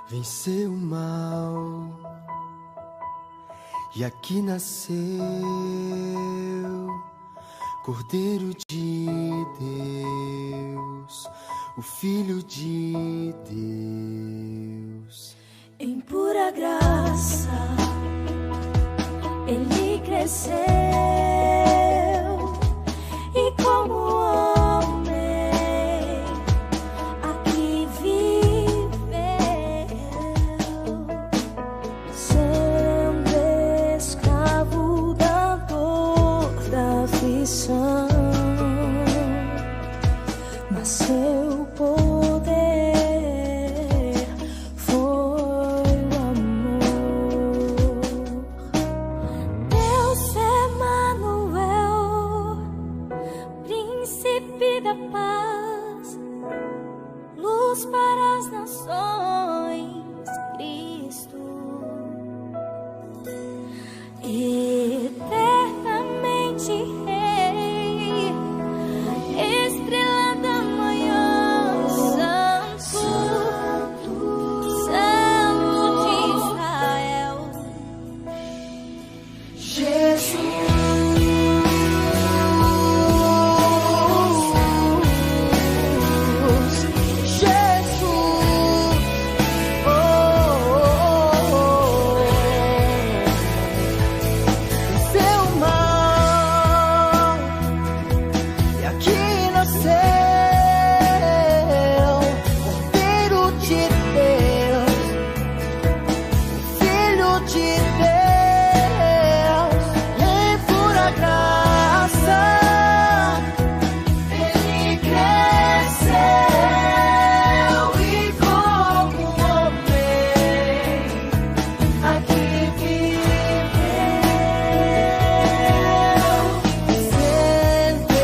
venceu o mal e aqui nasceu Cordeiro de Deus, o Filho de Deus. Em pura graça ele cresceu e como homem aqui viveu, sendo escravo da dor, da aflição, mas seu poder foi o amor. Deus Emanuel, príncipe da paz, luz para as nações, Cristo, eternamente Rei, estrela da manhã, Santo, Santo de Israel, Venceu o mal e aqui nasceu Cordeiro de Deus, Filho de Deus. Em pura graça ele cresceu e como homem aqui viveu, sendo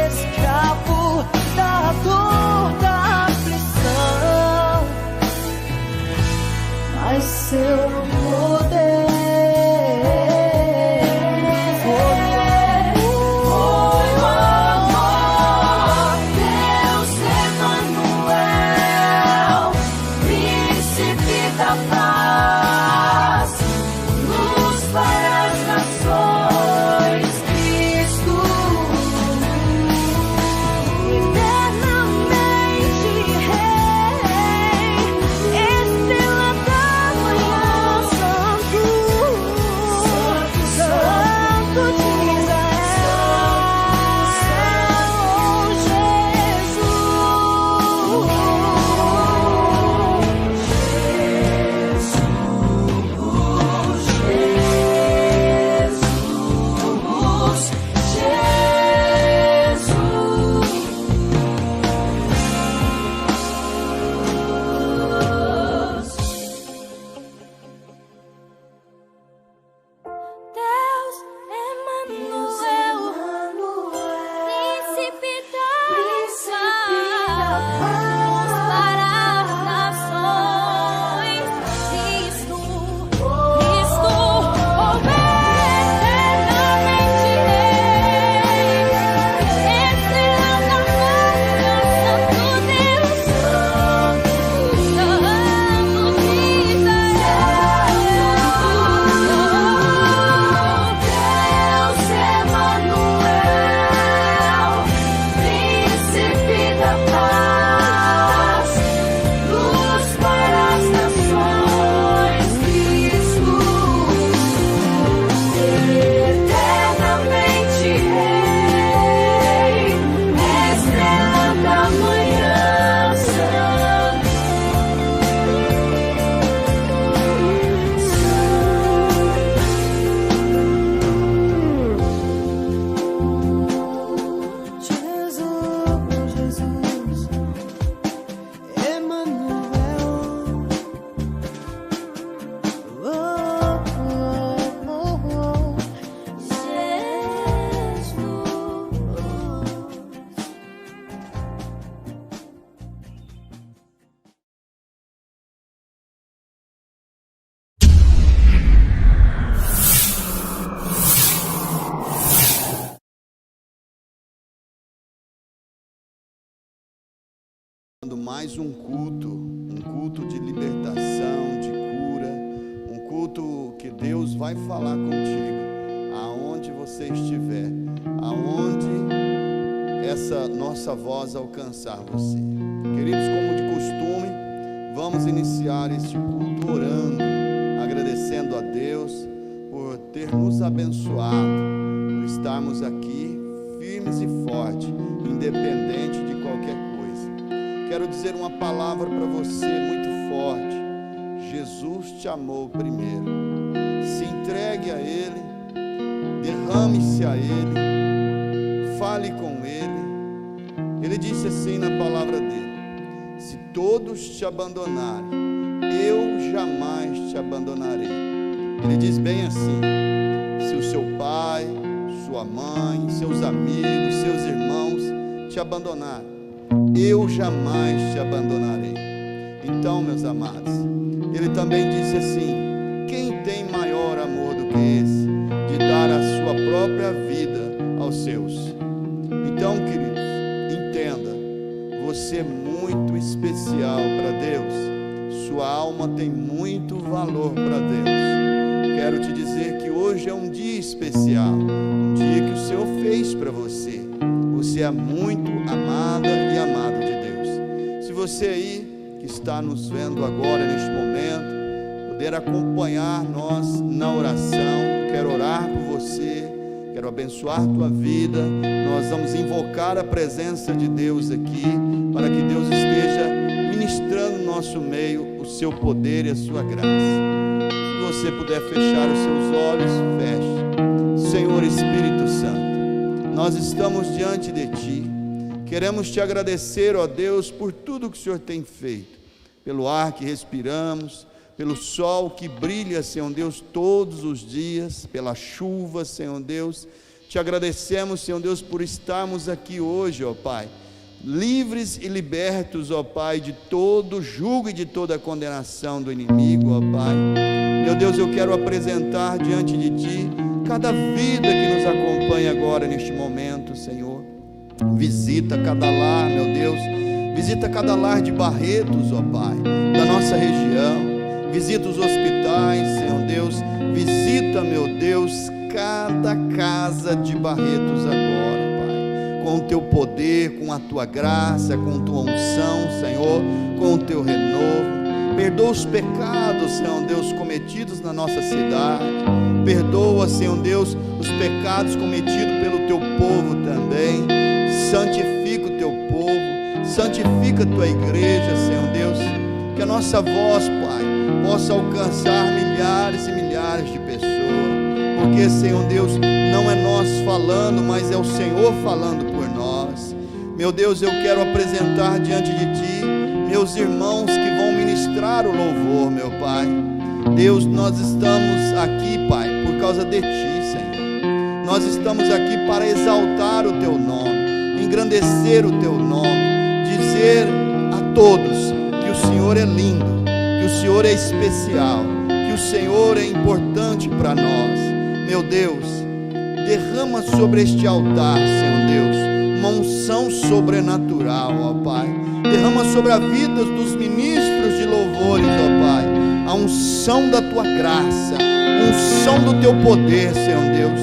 escravo da dor, da aflição, mas seu poder foi o amor. Deus Emanuel, príncipe da paz, luz para as nações, Cristo, eternamente Rei, estrela da manhã, Santo, Santo de Deus Emanuel, príncipe da paz, para as nações, Cristo, eternamente Rei, estrela da manhã, Santo Deus, Santo de Deus Emanuel, príncipe da paz, luz para as nações, Cristo, eternamente Rei, estrela da manhã, Jesus, Emanuel, Mais um culto de libertação, culto que Deus vai falar contigo, aonde você estiver, aonde essa nossa voz alcançar você. Queridos, como de costume, vamos iniciar este culto orando, agradecendo a Deus por ter nos abençoado, por estarmos aqui firmes e fortes, independente de qualquer coisa. Quero dizer uma palavra para você muito forte. Jesus te amou primeiro. Se entregue a Ele, derrame-se a Ele, fale com Ele. Ele disse assim na palavra dele: se todos te abandonarem, eu jamais te abandonarei. Ele diz bem assim: se o seu pai, sua mãe, seus amigos, seus irmãos te abandonarem, eu jamais te abandonarei. Então, meus amados, ele também disse assim: quem tem maior amor do que esse, de dar a sua própria vida aos seus? Então, queridos, entenda, você é muito especial para Deus, sua alma tem muito valor para Deus. Quero te dizer que hoje é um dia especial, um dia que o Senhor fez para você. Você é muito amada e amado de Deus. Se você aí que está nos vendo agora neste momento, poder acompanhar nós na oração, quero orar por você, quero abençoar tua vida. Nós vamos invocar a presença de Deus aqui, para que Deus esteja ministrando no nosso meio o seu poder e a sua graça. Se você puder fechar os seus olhos, feche. Senhor Espírito Santo, nós estamos diante de Ti. Queremos Te agradecer, ó Deus, por tudo que o Senhor tem feito, pelo ar que respiramos, pelo sol que brilha, Senhor Deus, todos os dias, pela chuva, Senhor Deus. Te agradecemos, Senhor Deus, por estarmos aqui hoje, ó Pai, livres e libertos, ó Pai, de todo jugo e de toda condenação do inimigo, ó Pai. Meu Deus, eu quero apresentar diante de Ti cada vida que nos acompanha agora neste momento, Senhor. Visita cada lar, meu Deus, visita cada lar de Barretos, ó Pai, da nossa região. Visita os hospitais, Senhor Deus. Visita, meu Deus, cada casa de Barretos agora, Pai, com o Teu poder, com a Tua graça, com a Tua unção, Senhor, com o Teu renovo. Perdoa os pecados, Senhor Deus, cometidos na nossa cidade. Perdoa, Senhor Deus, os pecados cometidos pelo Teu povo também. Santifica o Teu povo, santifica a Tua igreja, Senhor Deus. Que a nossa voz, Pai, possa alcançar milhares e milhares de pessoas. Porque, Senhor Deus, não é nós falando, mas é o Senhor falando por nós. Meu Deus, eu quero apresentar diante de Ti meus irmãos que vão ministrar o louvor, meu Pai. Deus, nós estamos aqui, Pai, por causa de Ti, Senhor. Nós estamos aqui para exaltar o Teu nome, engrandecer o Teu nome, dizer a todos que o Senhor é lindo, que o Senhor é especial, que o Senhor é importante para nós. Meu Deus, derrama sobre este altar, Senhor Deus, uma unção sobrenatural, ó Pai. Derrama sobre a vida dos ministros de louvores, ó Pai, a unção da Tua graça, a unção do Teu poder, Senhor Deus.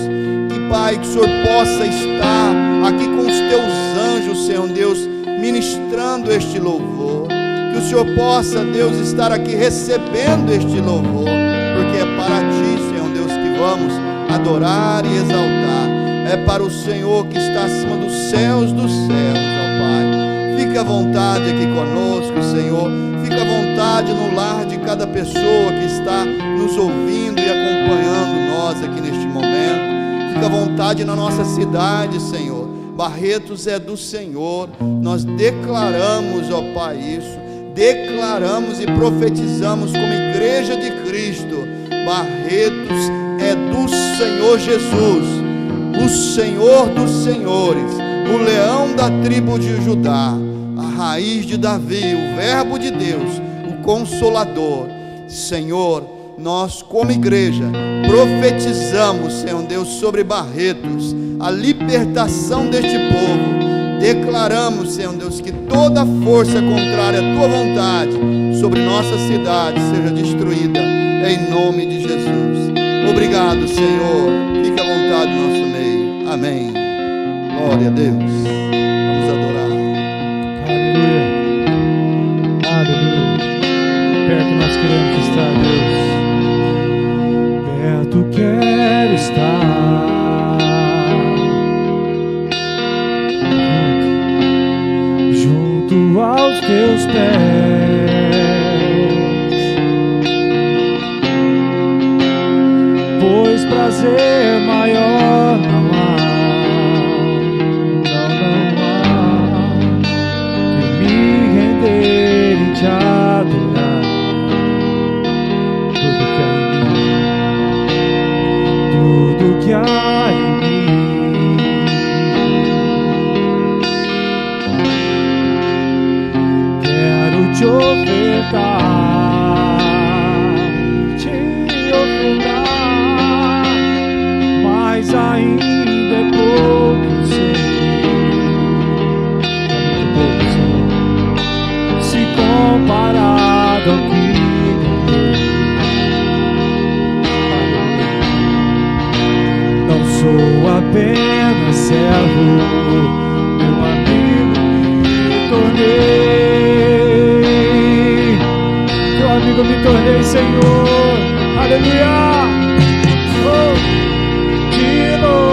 Que, Pai, que o Senhor possa estar aqui com os Teus anjos, Senhor Deus, ministrando este louvor. Que o Senhor possa, Deus, estar aqui recebendo este louvor, porque é para Ti, Senhor Deus, que vamos adorar e exaltar. É para o Senhor que está acima dos céus, ó Pai. Fica à vontade aqui conosco, Senhor. Fica à vontade no lar de cada pessoa que está nos ouvindo e acompanhando nós aqui neste momento. Fica à vontade na nossa cidade, Senhor. Barretos é do Senhor. Nós declaramos, ó Pai, isso. Declaramos e profetizamos como igreja de Cristo: Barretos é do Senhor Jesus, o Senhor dos senhores, o leão da tribo de Judá, a raiz de Davi, o verbo de Deus, o consolador. Senhor, nós como igreja profetizamos, Senhor Deus, sobre Barretos, a libertação deste povo. Declaramos, Senhor Deus, que toda força contrária à Tua vontade sobre nossa cidade seja destruída em nome de Jesus. Obrigado, Senhor. Fique à vontade no nosso meio. Amém. Glória a Deus. Vamos adorar. Aleluia. Aleluia. Perto nós queremos estar, Deus. Perto quero estar. Junto aos teus pés. Pois prazer maior não há. Te adorar, tudo que há em mim, quero te ofertar, mas ainda é pouco, Senhor, é muito pouco, Senhor, se comparado ao que não sou apenas servo, meu amigo me tornei, teu amigo me tornei, Senhor, aleluia. Oh, te louvarei.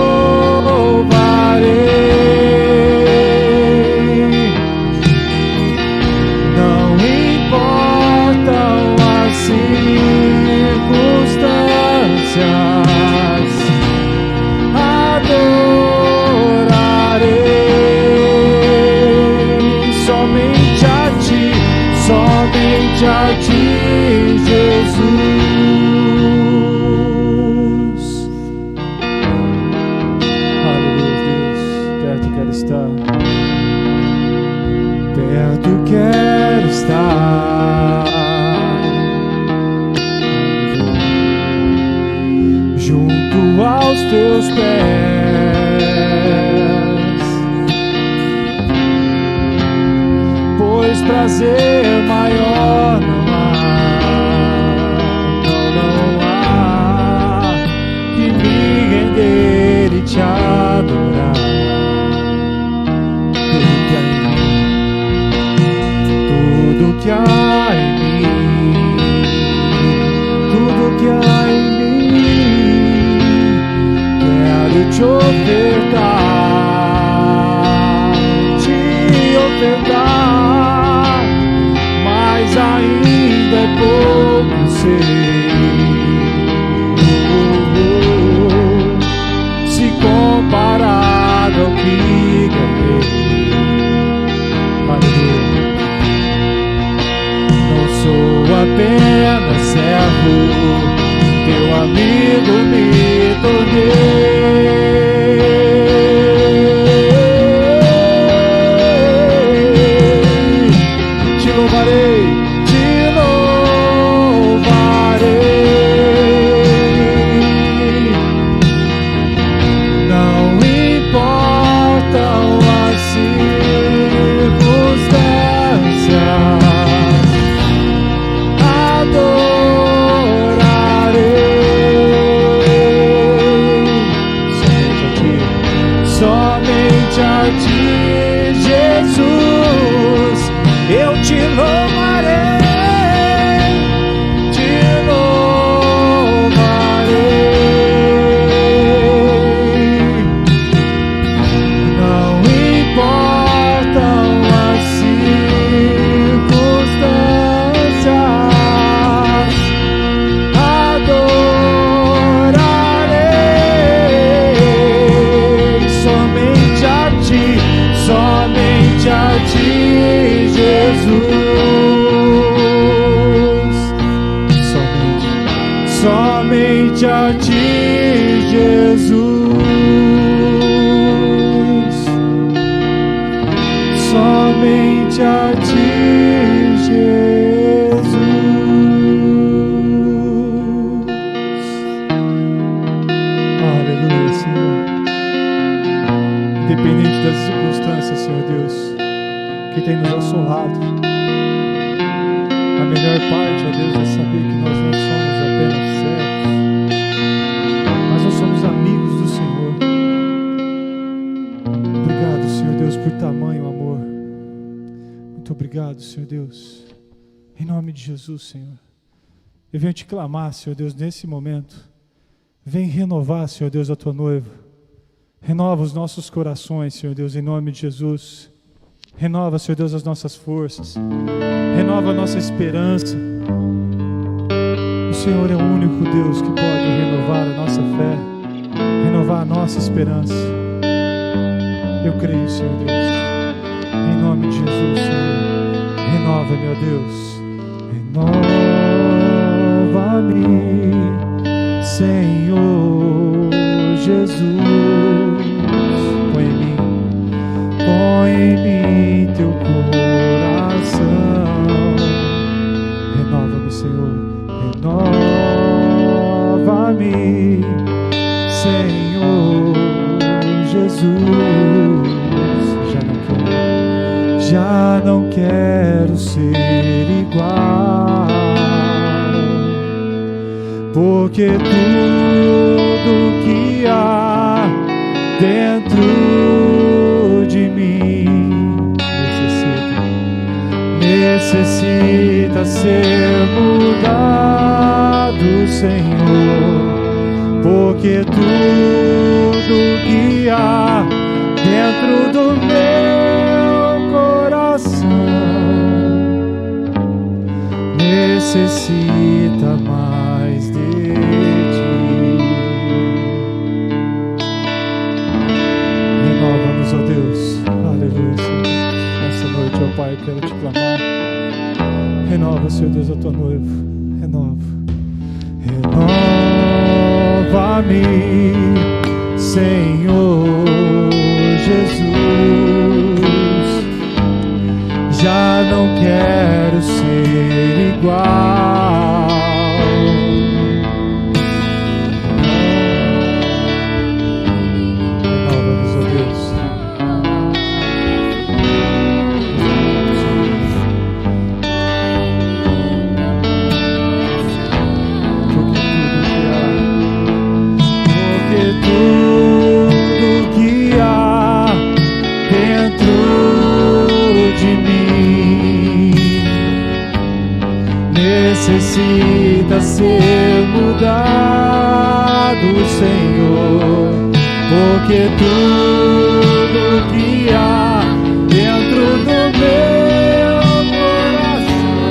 Somente a ti, Jesus. Aleluia, Deus, perto quero estar, perto quero estar, junto aos teus pés, pois prazer maior não há que me render e te adorar. Tudo que há em mim, tudo que há em mim, quero te ofertar, mas ainda é pouco, sei, se comparado ao que ganhei. Aleluia. Não sou apenas servo, teu amigo me tornei. Somente a ti, Jesus, eu te louvarei, te louvarei. Não importam as circunstâncias, somente a ti, Jesus, somente a ti, Jesus, somente a ti, Jesus. Aleluia, Senhor. Independente das circunstâncias, Senhor Deus, que tem nos assolado, a melhor parte, ó Deus, é saber que nós não somos apenas servos, mas nós somos amigos do Senhor. Obrigado, Senhor Deus, por tamanho amor. Muito obrigado, Senhor Deus. Em nome de Jesus, Senhor. Eu venho te clamar, Senhor Deus, nesse momento. Vem renovar, Senhor Deus, a tua noiva. Renova os nossos corações, Senhor Deus, em nome de Jesus. Renova, Senhor Deus, as nossas forças. Renova a nossa esperança. O Senhor é o único Deus que pode renovar a nossa fé, renovar a nossa esperança. Eu creio, Senhor Deus. Em nome de Jesus, Senhor. Renova-me, ó Deus. Renova-me, Senhor Jesus. Põe em mim teu coração. Renova-me, Senhor. Renova-me, Senhor Jesus. Já não quero ser igual, porque tudo que há dentro de mim necessita ser mudado, Senhor, porque tudo que há dentro do meu coração necessita mais de ti. Renova-nos, ó Deus. Aleluia, Senhor. Nessa noite, ó Pai, eu quero te clamar. Renova, Senhor Deus, a tua noiva. Renova. Renova-me, Senhor Jesus. Já não quero ser igual. Renova-nos, ó Deus. Porque tudo que há dentro de mim necessita ser mudado, Senhor, porque tudo que há dentro do meu coração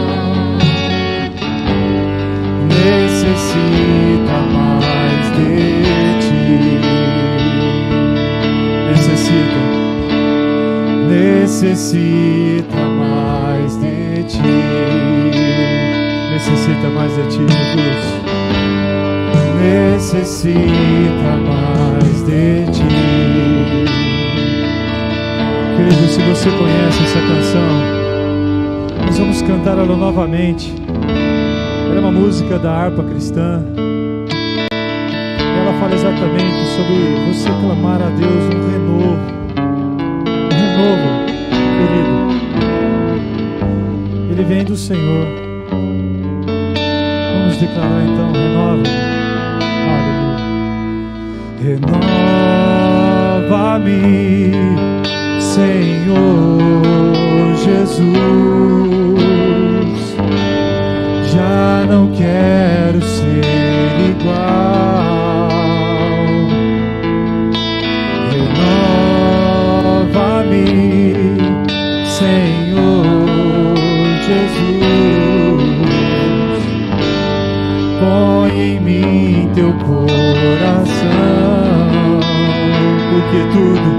necessita mais de ti. Necessita mais de ti. Necessita mais de ti, Jesus. Necessita mais de ti. Querido, se você conhece essa canção, nós vamos cantar ela novamente. Ela é uma música da harpa cristã. Ela fala exatamente sobre você clamar a Deus um renovo. Novo, querido, ele vem do Senhor. Vamos declarar então: renova, renova-me, Senhor Jesus. Já não quero ser igual. Renova-me, Senhor Jesus. Põe em mim teu coração, porque tudo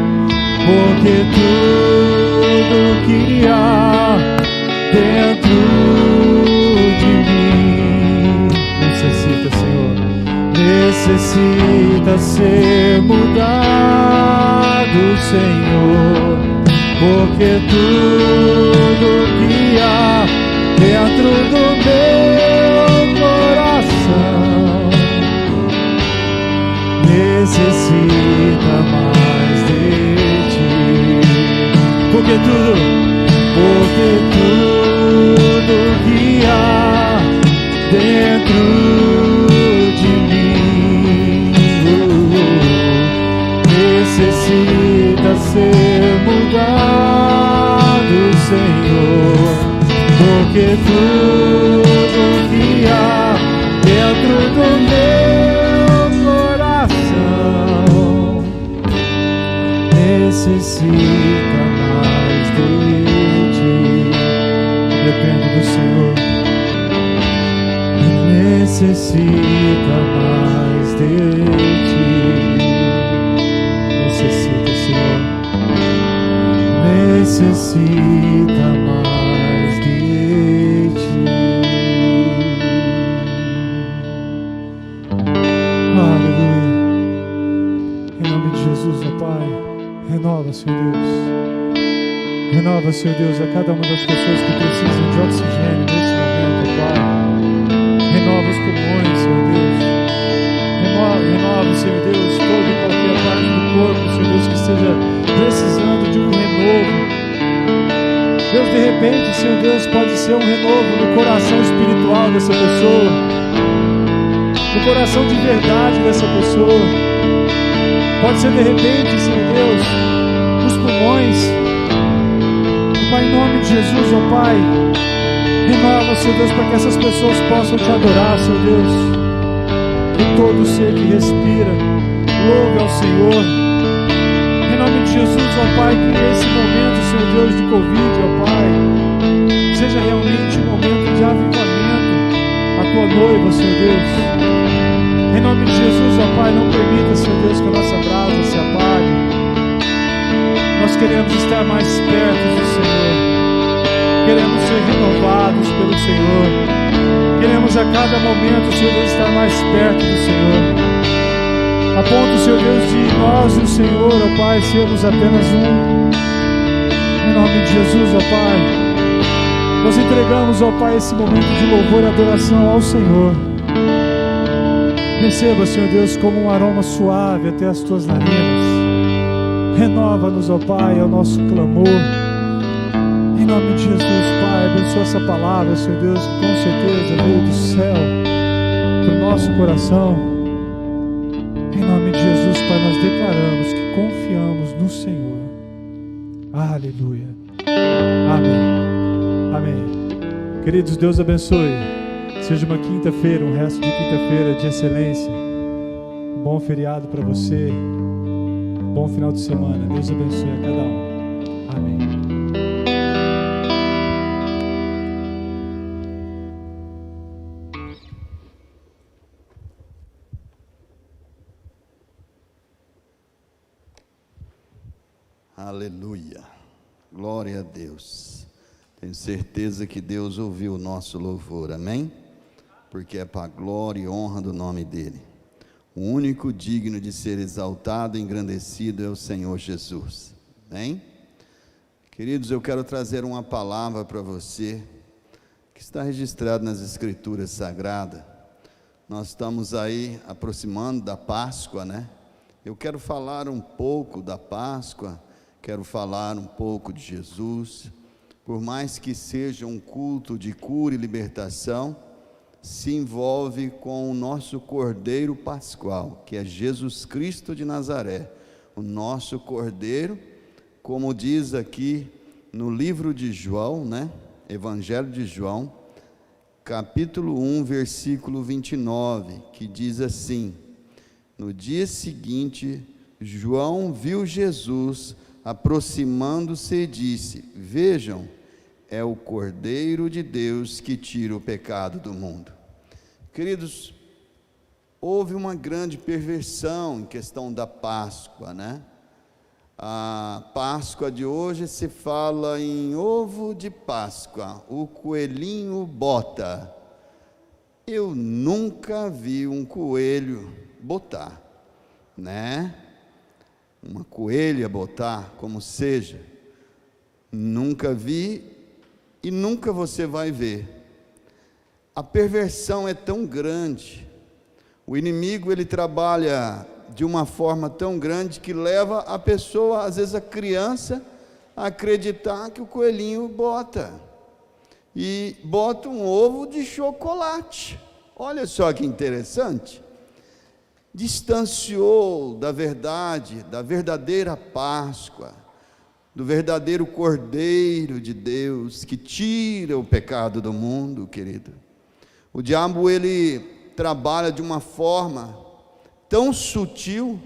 que há dentro de mim necessita, Senhor, necessita ser mudado, Senhor, porque tudo que há dentro do meu coração necessita mais de ti, porque tudo que há dentro Senhor, do que tudo que há dentro do meu coração. Necessita mais de ti. Dependo do Senhor. Necessita mais de ti. Necessita, Senhor. Necessita mais de ti. Aleluia. Em nome de Jesus, ó Pai, renova, Senhor Deus. Renova, Senhor Deus, a cada uma das pessoas que precisam de oxigênio nesse momento, ó Pai. Renova os pulmões, Senhor Deus. Renova, Senhor Deus, toda e qualquer parte do corpo, Senhor Deus, que esteja precisando de um renovo. Deus, de repente, Senhor Deus, pode ser um renovo no coração espiritual dessa pessoa, no coração de verdade dessa pessoa. Pode ser, de repente, Senhor Deus, nos pulmões. Pai, em nome de Jesus, ó Pai, renova, Senhor Deus, para que essas pessoas possam te adorar, Senhor Deus. Que todo ser que respira louve ao Senhor. Em nome de Jesus, ó Pai, que esse momento, Senhor Deus, de Covid, ó Pai, seja realmente um momento de avivamento à tua noiva, Senhor Deus. Em nome de Jesus, ó Pai, não permita, Senhor Deus, que a nossa brasa se apague. Nós queremos estar mais perto do Senhor. Queremos ser renovados pelo Senhor. Queremos a cada momento, Senhor Deus, estar mais perto do Senhor. A ponto, Senhor Deus, de nós e o Senhor, ó Pai, sermos apenas um. Em nome de Jesus, ó Pai, nós entregamos, ó Pai, esse momento de louvor e adoração ao Senhor. Receba, Senhor Deus, como um aroma suave até as tuas narinas. Renova-nos, ó Pai, é o nosso clamor. Em nome de Jesus, Pai, abençoa essa palavra, Senhor Deus, que com certeza veio do céu para o nosso coração. Em nome de Jesus, Pai, nós declaramos que confiamos no Senhor. Aleluia. Amém. Amém. Queridos, Deus abençoe. Seja uma quinta-feira, um resto de quinta-feira de excelência. Um bom feriado para você. Um bom final de semana. Deus abençoe a cada um. Amém. Aleluia, glória a Deus. Tenho certeza que Deus ouviu o nosso louvor, amém? Porque é para a glória e honra do nome dEle. O único digno de ser exaltado e engrandecido é o Senhor Jesus, amém? Queridos, eu quero trazer uma palavra para você, que está registrada nas Escrituras Sagradas. Nós estamos aí aproximando da Páscoa, né? Eu quero falar um pouco da Páscoa. Quero falar um pouco de Jesus. Por mais que seja um culto de cura e libertação, se envolve com o nosso Cordeiro Pascual, que é Jesus Cristo de Nazaré, o nosso Cordeiro, como diz aqui no livro de João, né? Evangelho de João, capítulo 1, versículo 29, que diz assim: no dia seguinte, João viu Jesus aproximando-se e disse: vejam, é o Cordeiro de Deus que tira o pecado do mundo. Queridos, houve uma grande perversão em questão da Páscoa, né? A Páscoa de hoje se fala em ovo de Páscoa, o coelhinho bota. Eu nunca vi um coelho botar, né? Uma coelha botar, como seja, nunca vi e nunca você vai ver. A perversão é tão grande, o inimigo ele trabalha de uma forma tão grande que leva a pessoa, às vezes a criança, a acreditar que o coelhinho bota, e bota um ovo de chocolate. Olha só que interessante. Distanciou da verdade, da verdadeira Páscoa, do verdadeiro Cordeiro de Deus que tira o pecado do mundo, querido. O diabo, ele trabalha de uma forma tão sutil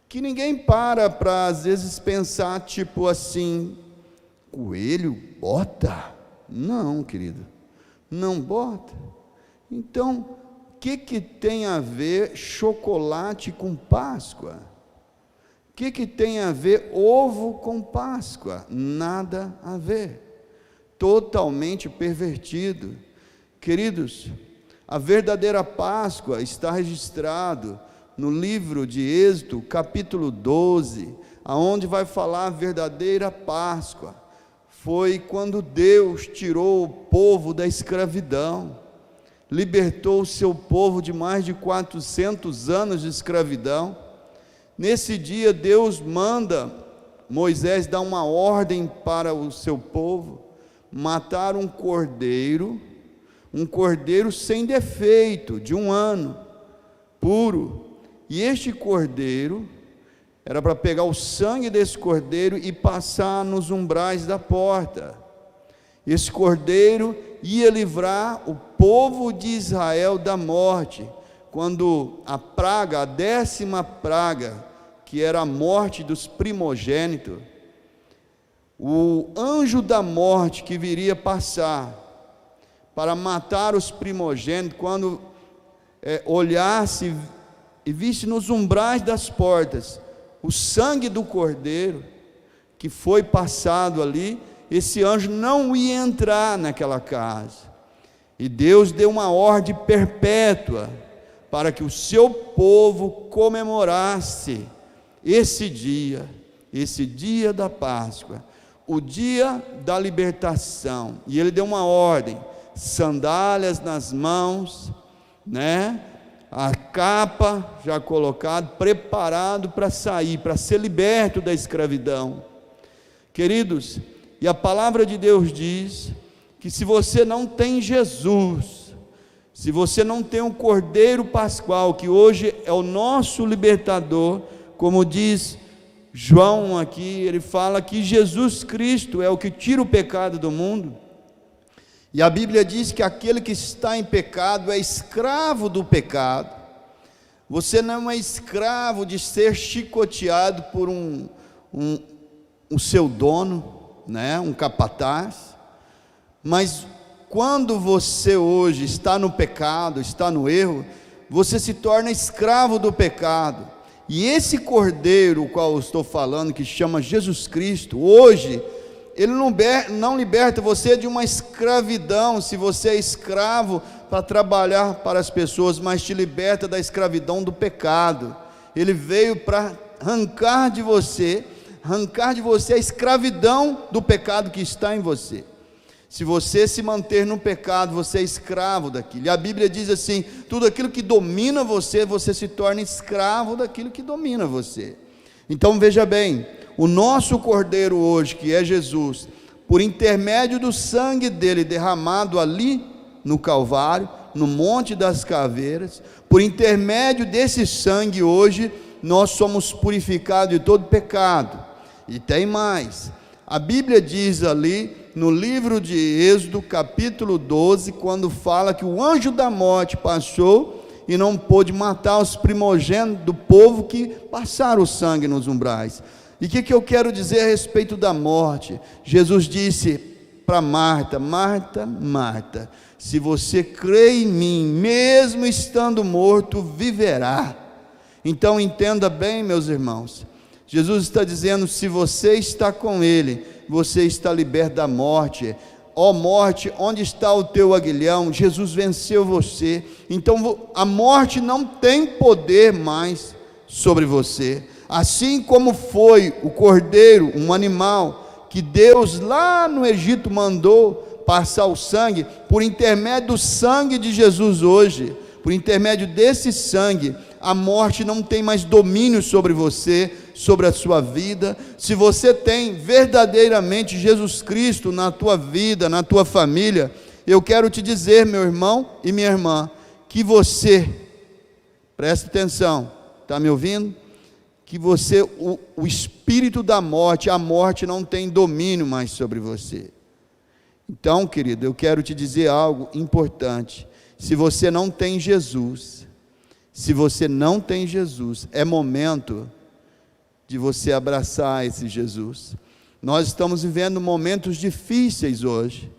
que ninguém para às vezes pensar tipo assim: coelho bota? Não, querido, não bota. Então, o que tem a ver chocolate com Páscoa? O que tem a ver ovo com Páscoa? Nada a ver. Totalmente pervertido. Queridos, a verdadeira Páscoa está registrado no livro de Êxodo, capítulo 12, aonde vai falar a verdadeira Páscoa. Foi quando Deus tirou o povo da escravidão, libertou o seu povo de mais de 400 anos de escravidão. Nesse dia Deus manda Moisés dar uma ordem para o seu povo, matar um cordeiro sem defeito, de 1 ano, puro. E este cordeiro, era para pegar o sangue desse cordeiro e passar nos umbrais da porta. Esse cordeiro ia livrar o povo de Israel da morte, quando a praga, a 10ª praga, que era a morte dos primogênitos, o anjo da morte que viria passar para matar os primogênitos, quando olhasse e visse nos umbrais das portas o sangue do cordeiro que foi passado ali, esse anjo não ia entrar naquela casa. E Deus deu uma ordem perpétua para que o seu povo comemorasse esse dia da Páscoa, o dia da libertação. E ele deu uma ordem: sandálias nas mãos, a capa já colocada, preparado para sair, para ser liberto da escravidão. Queridos, e a palavra de Deus diz que se você não tem Jesus, se você não tem o Cordeiro Pascual, que hoje é o nosso libertador, como diz João aqui, ele fala que Jesus Cristo é o que tira o pecado do mundo. E a Bíblia diz que aquele que está em pecado é escravo do pecado. Você não é escravo de ser chicoteado por o seu dono, um capataz. Mas quando você hoje está no pecado, está no erro, você se torna escravo do pecado. E esse Cordeiro, o qual eu estou falando, que chama Jesus Cristo, hoje, ele não liberta você de uma escravidão, se você é escravo para trabalhar para as pessoas, mas te liberta da escravidão do pecado. Ele veio para arrancar de você a escravidão do pecado que está em você. Se você se manter no pecado, você é escravo daquilo. E a Bíblia diz assim: tudo aquilo que domina você, você se torna escravo daquilo que domina você. Então veja bem, o nosso Cordeiro hoje, que é Jesus, por intermédio do sangue dele derramado ali no Calvário, no Monte das Caveiras, por intermédio desse sangue hoje, nós somos purificados de todo pecado. E tem mais, a Bíblia diz ali no livro de Êxodo, capítulo 12, quando fala que o anjo da morte passou e não pôde matar os primogênitos do povo que passaram o sangue nos umbrais. E o que eu quero dizer a respeito da morte? Jesus disse para Marta: Marta, Marta, se você crê em mim, mesmo estando morto, viverá. Então entenda bem, meus irmãos, Jesus está dizendo: se você está com ele, você está liberto da morte. Ó morte, onde está o teu aguilhão? Jesus venceu você. Então a morte não tem poder mais sobre você. Assim como foi o cordeiro, um animal que Deus lá no Egito mandou passar o sangue, por intermédio do sangue de Jesus hoje, por intermédio desse sangue, a morte não tem mais domínio sobre você, sobre a sua vida. Se você tem verdadeiramente Jesus Cristo na tua vida, na tua família, eu quero te dizer, meu irmão e minha irmã, que você, presta atenção, está me ouvindo? que você, o espírito da morte, a morte não tem domínio mais sobre você. Então, querido, eu quero te dizer algo importante. Se você não tem Jesus, é momento de você abraçar esse Jesus. Nós estamos vivendo momentos difíceis hoje.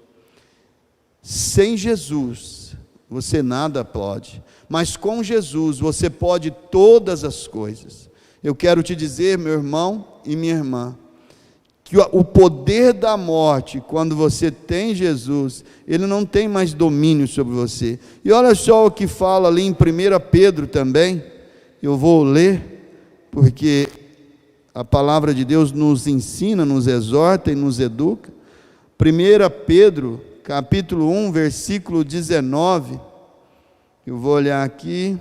Sem Jesus, você nada pode, mas com Jesus você pode todas as coisas. Eu quero te dizer, meu irmão e minha irmã, que o poder da morte, quando você tem Jesus, ele não tem mais domínio sobre você. E olha só o que fala ali em 1 Pedro também, eu vou ler, porque a palavra de Deus nos ensina, nos exorta e nos educa. 1 Pedro, capítulo 1, versículo 19, eu vou olhar aqui.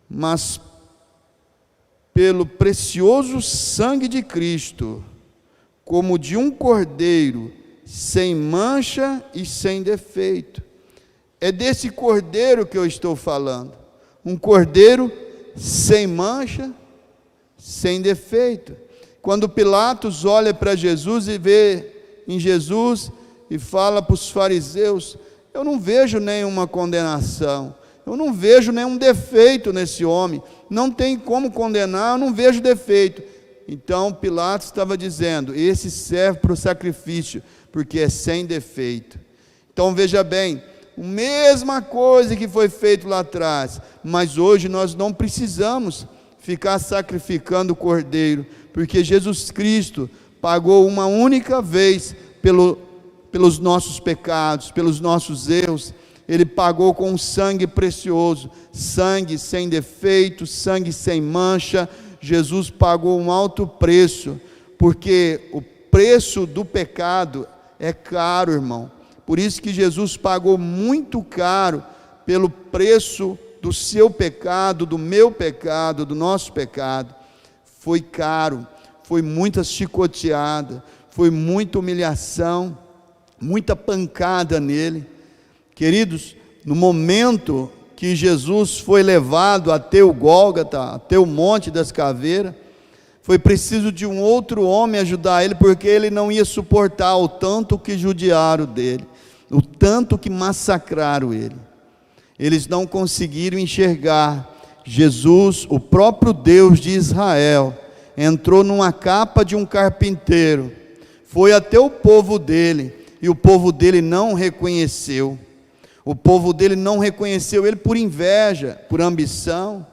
Mas pelo precioso sangue de Cristo, como de um cordeiro, sem mancha e sem defeito. É desse cordeiro que eu estou falando, um cordeiro sem mancha, sem defeito. Quando Pilatos olha para Jesus e vê em Jesus e fala para os fariseus: eu não vejo nenhuma condenação, eu não vejo nenhum defeito nesse homem, não tem como condenar, eu não vejo defeito. Então Pilatos estava dizendo: esse serve para o sacrifício, porque é sem defeito. Então veja bem, a mesma coisa que foi feito lá atrás, mas hoje nós não precisamos ficar sacrificando o cordeiro, porque Jesus Cristo pagou uma única vez pelos nossos pecados, pelos nossos erros. Ele pagou com um sangue precioso, sangue sem defeito, sangue sem mancha. Jesus pagou um alto preço, porque o preço do pecado é caro, irmão. Por isso que Jesus pagou muito caro pelo preço do seu pecado, do meu pecado, do nosso pecado. Foi caro, foi muita chicoteada, foi muita humilhação, muita pancada nele. Queridos, no momento que Jesus foi levado até o Gólgota, até o Monte das Caveiras, foi preciso de um outro homem ajudar ele, porque ele não ia suportar o tanto que judiaram dele, o tanto que massacraram ele. Eles não conseguiram enxergar. Jesus, o próprio Deus de Israel, entrou numa capa de um carpinteiro, foi até o povo dele, e o povo dele não reconheceu. O povo dele não reconheceu ele por inveja, por ambição.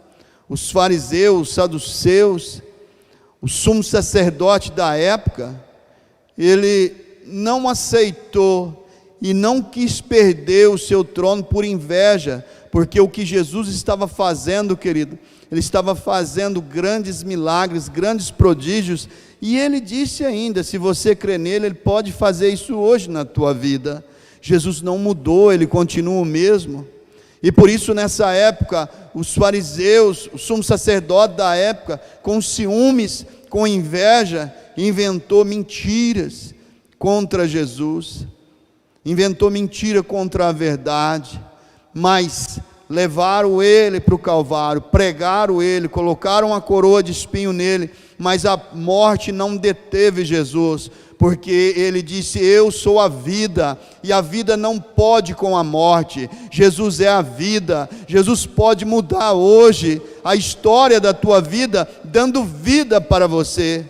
Os fariseus, os saduceus, o sumo sacerdote da época, ele não aceitou e não quis perder o seu trono por inveja, porque o que Jesus estava fazendo, querido, ele estava fazendo grandes milagres, grandes prodígios, e ele disse ainda: se você crê nele, ele pode fazer isso hoje na tua vida. Jesus não mudou, ele continua o mesmo. E por isso nessa época, os fariseus, o sumo sacerdote da época, com ciúmes, com inveja, inventou mentiras contra Jesus, inventou mentira contra a verdade, mas levaram ele para o Calvário, pregaram ele, colocaram uma coroa de espinho nele, mas a morte não deteve Jesus, porque ele disse: eu sou a vida, e a vida não pode com a morte. Jesus é a vida. Jesus pode mudar hoje a história da tua vida, dando vida para você.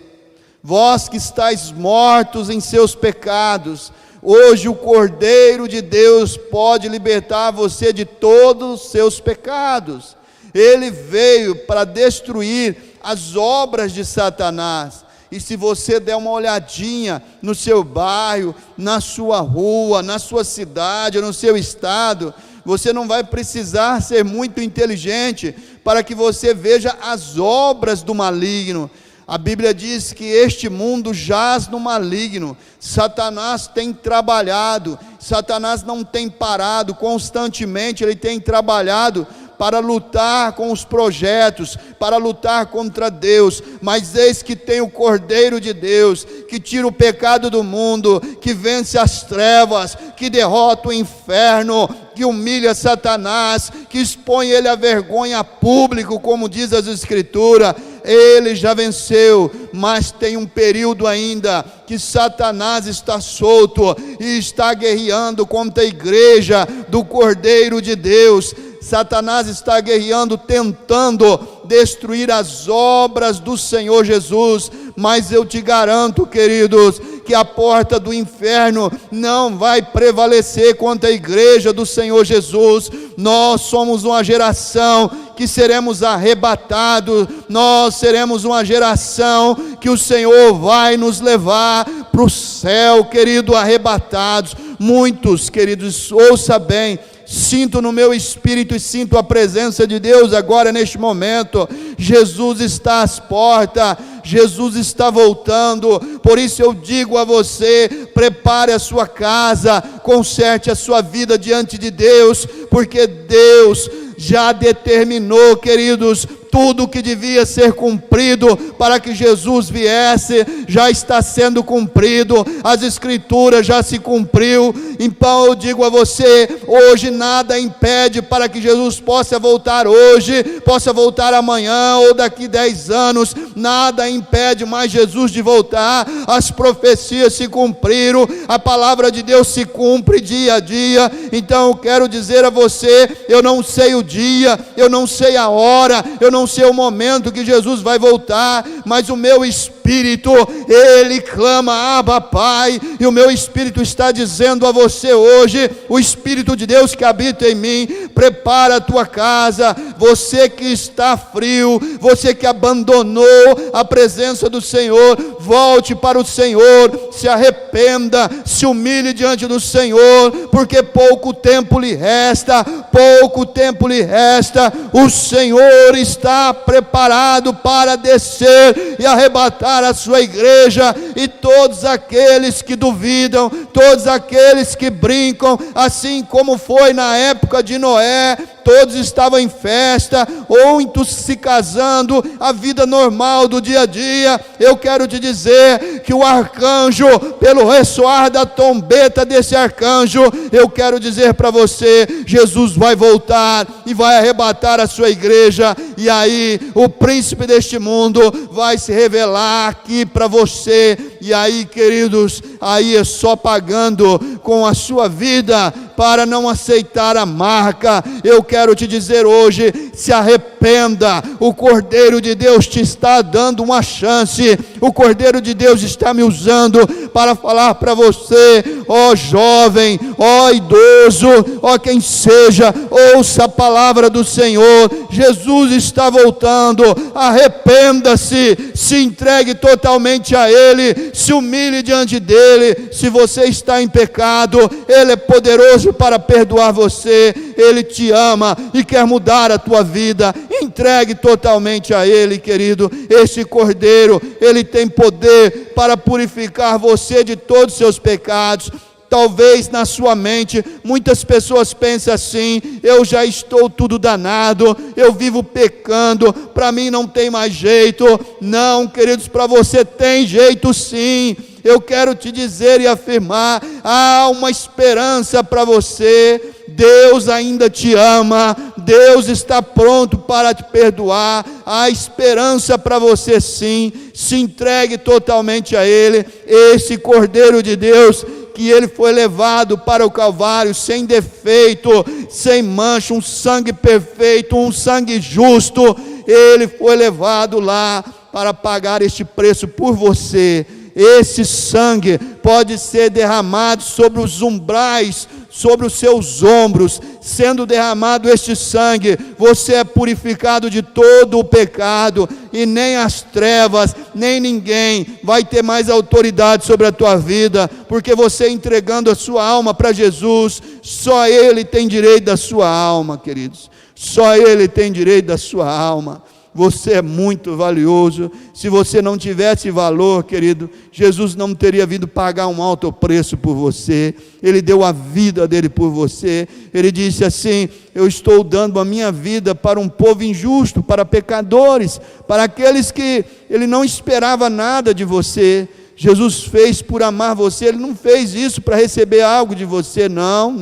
Vós que estáis mortos em seus pecados, hoje o Cordeiro de Deus pode libertar você de todos os seus pecados. Ele veio para destruir as obras de Satanás. E se você der uma olhadinha no seu bairro, na sua rua, na sua cidade, no seu estado, você não vai precisar ser muito inteligente para que você veja as obras do maligno. A Bíblia diz que este mundo jaz no maligno. Satanás tem trabalhado, Satanás não tem parado, constantemente ele tem trabalhado para lutar com os projetos, para lutar contra Deus, mas eis que tem o Cordeiro de Deus, que tira o pecado do mundo, que vence as trevas, que derrota o inferno, que humilha Satanás, que expõe ele à vergonha pública, como diz as Escrituras. Ele já venceu, mas tem um período ainda que Satanás está solto e está guerreando contra a igreja do Cordeiro de Deus. Satanás está guerreando, tentando destruir as obras do Senhor Jesus, mas eu te garanto, queridos, que a porta do inferno não vai prevalecer contra a igreja do Senhor Jesus. Nós somos uma geração que seremos arrebatados, nós seremos uma geração que o Senhor vai nos levar para o céu, querido, arrebatados. Muitos, queridos, ouça bem, sinto no meu espírito e sinto a presença de Deus agora neste momento. Jesus está às portas, Jesus está voltando. Por isso eu digo a você: prepare a sua casa, conserte a sua vida diante de Deus, porque Deus já determinou, queridos, tudo o que devia ser cumprido para que Jesus viesse, já está sendo cumprido, as Escrituras já se cumpriu. Então eu digo a você, hoje nada impede para que Jesus possa voltar hoje, possa voltar amanhã ou daqui 10 anos, nada impede mais Jesus de voltar. As profecias se cumpriram, a palavra de Deus se cumpre dia a dia. Então eu quero dizer a você, eu não sei o dia, eu não sei a hora, eu não sei o momento que Jesus vai voltar, mas o meu espírito, ele clama: Abba, Pai. E o meu espírito está dizendo a você hoje, o Espírito de Deus que habita em mim: prepara a tua casa. Você que está frio, você que abandonou a presença do Senhor, volte para o Senhor, se arrependa, se humilhe diante do Senhor, porque pouco tempo lhe resta, pouco tempo lhe resta. O Senhor está preparado para descer e arrebatar a sua igreja, e todos aqueles que duvidam, todos aqueles que brincam, assim como foi na época de Noé, todos estavam em festa, muitos se casando, a vida normal do dia a dia. Eu quero te dizer que o arcanjo, pelo ressoar da trombeta desse arcanjo, eu quero dizer para você, Jesus vai voltar e vai arrebatar a sua igreja, e aí o príncipe deste mundo vai se revelar aqui para você. E aí, queridos, aí é só pagando com a sua vida para não aceitar a marca. Eu quero te dizer hoje, se arrependa. O Cordeiro de Deus te está dando uma chance. O Cordeiro de Deus está me usando para falar para você, ó jovem, ó idoso, ó quem seja, ouça a palavra do Senhor. Jesus está voltando. Arrependa-se, se entregue totalmente a Ele, se humilhe diante dEle. Se você está em pecado, Ele é poderoso para perdoar você. Ele te ama e quer mudar a tua vida. Entregue totalmente a Ele, querido. Esse Cordeiro, Ele tem poder para purificar você de todos os seus pecados. Talvez na sua mente, muitas pessoas pensam assim: eu já estou tudo danado, eu vivo pecando, para mim não tem mais jeito. Não, queridos, para você tem jeito sim. Eu quero te dizer e afirmar, há uma esperança para você. Deus ainda te ama, Deus está pronto para te perdoar. Há esperança para você sim. Se entregue totalmente a Ele. Esse Cordeiro de Deus, que Ele foi levado para o Calvário sem defeito, sem mancha, um sangue perfeito, um sangue justo. Ele foi levado lá para pagar este preço por você. Esse sangue pode ser derramado sobre os umbrais, sobre os seus ombros. Sendo derramado este sangue, você é purificado de todo o pecado, e nem as trevas, nem ninguém vai ter mais autoridade sobre a tua vida, porque você entregando a sua alma para Jesus, só Ele tem direito da sua alma, queridos. Só Ele tem direito da sua alma. Você é muito valioso. Se você não tivesse valor, querido, Jesus não teria vindo pagar um alto preço por você. Ele deu a vida dele por você. Ele disse assim: eu estou dando a minha vida para um povo injusto, para pecadores, para aqueles que ele não esperava nada de você. Jesus fez por amar você. Ele não fez isso para receber algo de você, não,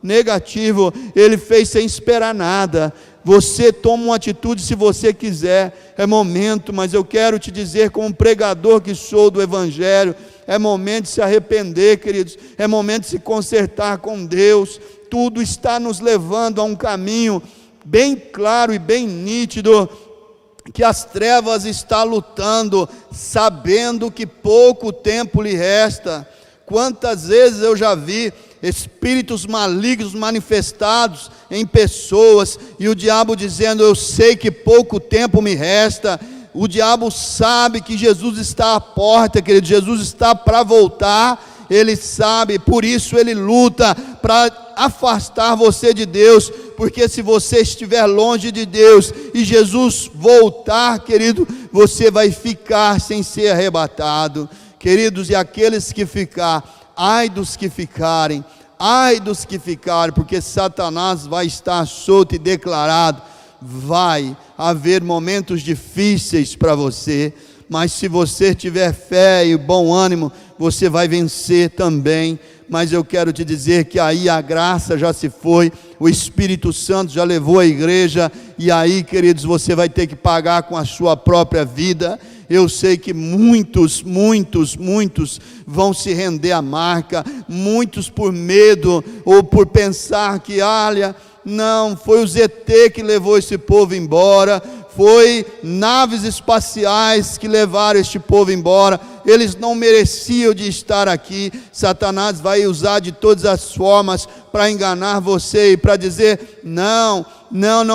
negativo. Ele fez sem esperar nada. Você toma uma atitude se você quiser, é momento, mas eu quero te dizer, como pregador que sou do Evangelho, é momento de se arrepender, queridos, é momento de se consertar com Deus. Tudo está nos levando a um caminho bem claro e bem nítido, que as trevas estão lutando, sabendo que pouco tempo lhe resta. Quantas vezes eu já vi espíritos malignos manifestados em pessoas, e o diabo dizendo: eu sei que pouco tempo me resta. O diabo sabe que Jesus está à porta, querido, Jesus está para voltar, ele sabe, por isso ele luta para afastar você de Deus, porque se você estiver longe de Deus e Jesus voltar, querido, você vai ficar sem ser arrebatado, queridos. E aqueles que ficar, ai dos que ficarem, porque Satanás vai estar solto e declarado. Vai haver momentos difíceis para você, mas se você tiver fé e bom ânimo, você vai vencer também. Mas eu quero te dizer que aí a graça já se foi, o Espírito Santo já levou a igreja, e aí, queridos, você vai ter que pagar com a sua própria vida. Eu sei que muitos vão se render à marca, muitos por medo, ou por pensar que, olha, não, foi o ZT que levou esse povo embora, foi naves espaciais que levaram este povo embora, eles não mereciam de estar aqui. Satanás vai usar de todas as formas para enganar você e para dizer: não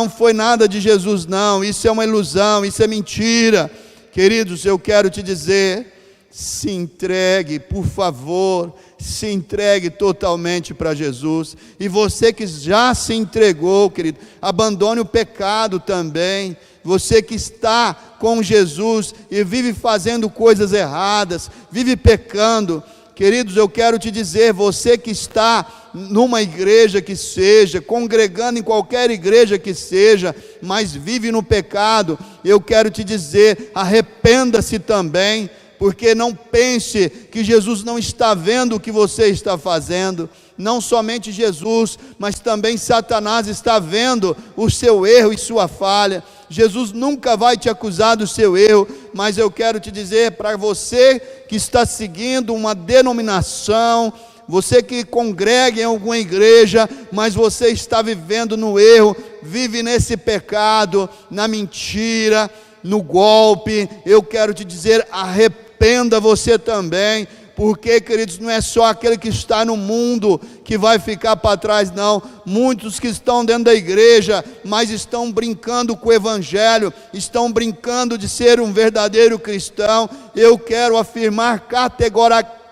foi nada de Jesus, não, isso é uma ilusão, isso é mentira. Queridos, eu quero te dizer, se entregue, por favor, se entregue totalmente para Jesus. E você que já se entregou, querido, abandone o pecado também. Você que está com Jesus e vive fazendo coisas erradas, vive pecando, queridos, eu quero te dizer, você que está numa igreja que seja, congregando em qualquer igreja que seja, mas vive no pecado, eu quero te dizer, arrependa-se também, porque não pense que Jesus não está vendo o que você está fazendo. Não somente Jesus, mas também Satanás está vendo o seu erro e sua falha. Jesus nunca vai te acusar do seu erro, mas eu quero te dizer, para você que está seguindo uma denominação, você que congrega em alguma igreja, mas você está vivendo no erro, vive nesse pecado, na mentira, no golpe, eu quero te dizer, arrependa você também, porque, queridos, não é só aquele que está no mundo que vai ficar para trás, não. Muitos que estão dentro da igreja, mas estão brincando com o Evangelho, estão brincando de ser um verdadeiro cristão. Eu quero afirmar